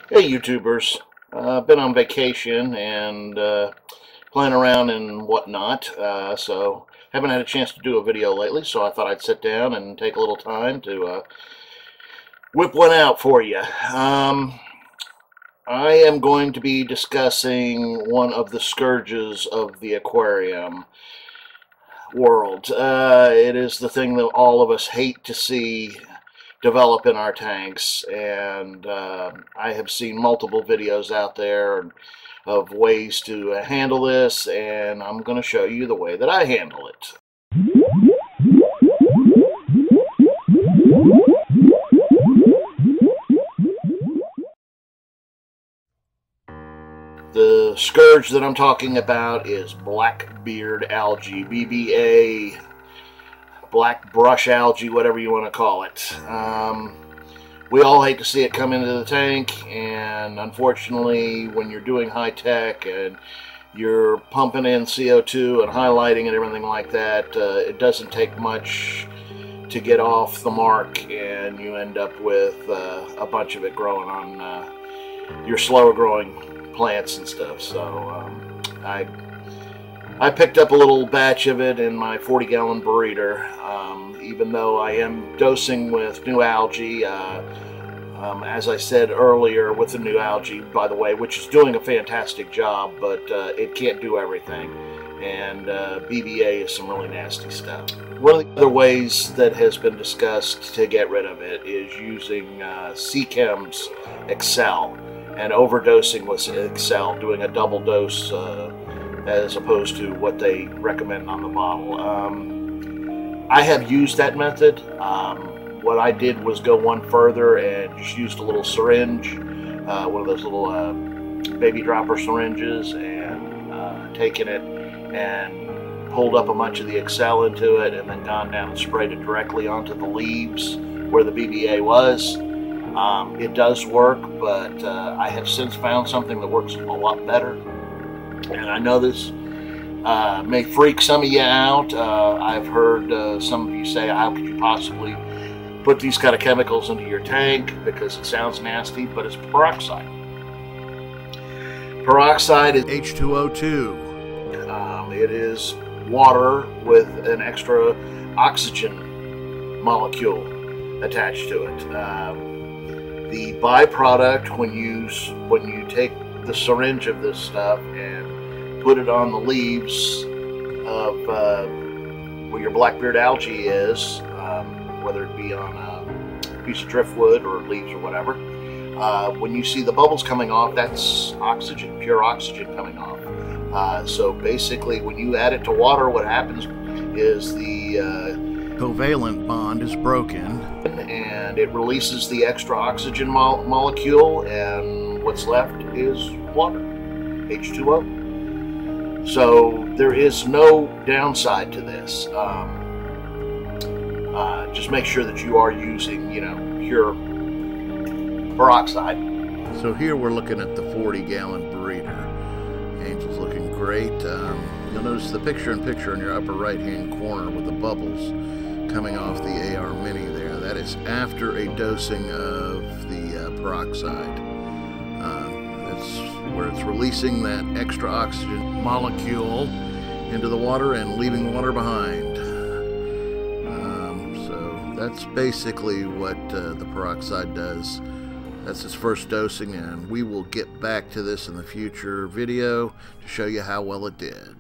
Hey YouTubers, been on vacation and playing around and whatnot, so haven't had a chance to do a video lately, so I thought I'd sit down and take a little time to whip one out for you. I am going to be discussing one of the scourges of the aquarium world. It is the thing that all of us hate to see develop in our tanks, and I have seen multiple videos out there of ways to handle this, and I'm going to show you the way that I handle it. The scourge that I'm talking about is black beard algae, BBA, black brush algae, whatever you want to call it. We all hate to see it come into the tank, and unfortunately when you're doing high tech and you're pumping in CO2 and highlighting and everything like that, it doesn't take much to get off the mark, and you end up with a bunch of it growing on your slower growing plants and stuff. So I picked up a little batch of it in my 40-gallon breeder. Even though I am dosing with new algae, as I said earlier, with the new algae, by the way, which is doing a fantastic job, but it can't do everything. And BBA is some really nasty stuff. One of the other ways that has been discussed to get rid of it is using Seachem's Excel and overdosing with Excel, doing a double dose as opposed to what they recommend on the bottle. I have used that method. What I did was go one further and just used a little syringe, one of those little baby dropper syringes, and taken it and pulled up a bunch of the Excel into it, and then gone down and sprayed it directly onto the leaves where the BBA was. It does work, but I have since found something that works a lot better. And I know this may freak some of you out. I've heard some of you say, how could you possibly put these kind of chemicals into your tank, because it sounds nasty, but it's peroxide. Peroxide is H2O2. It is water with an extra oxygen molecule attached to it. The byproduct, when you take the syringe of this stuff and put it on the leaves of where your blackbeard algae is, whether it be on a piece of driftwood or leaves or whatever, when you see the bubbles coming off, that's oxygen, pure oxygen coming off. So basically, when you add it to water, what happens is the covalent bond is broken, and it releases the extra oxygen molecule, and what's left is water, H2O. So there is no downside to this. Just make sure that you are using, pure peroxide. So here we're looking at the 40-gallon breeder. Angel's looking great. You'll notice the picture-in-picture in your upper right-hand corner with the bubbles coming off the AR Mini there. That is after a dosing of the peroxide. That's where it's releasing that extra oxygen molecule into the water and leaving water behind. So that's basically what the peroxide does. That's its first dosing, and we will get back to this in the future video to show you how well it did.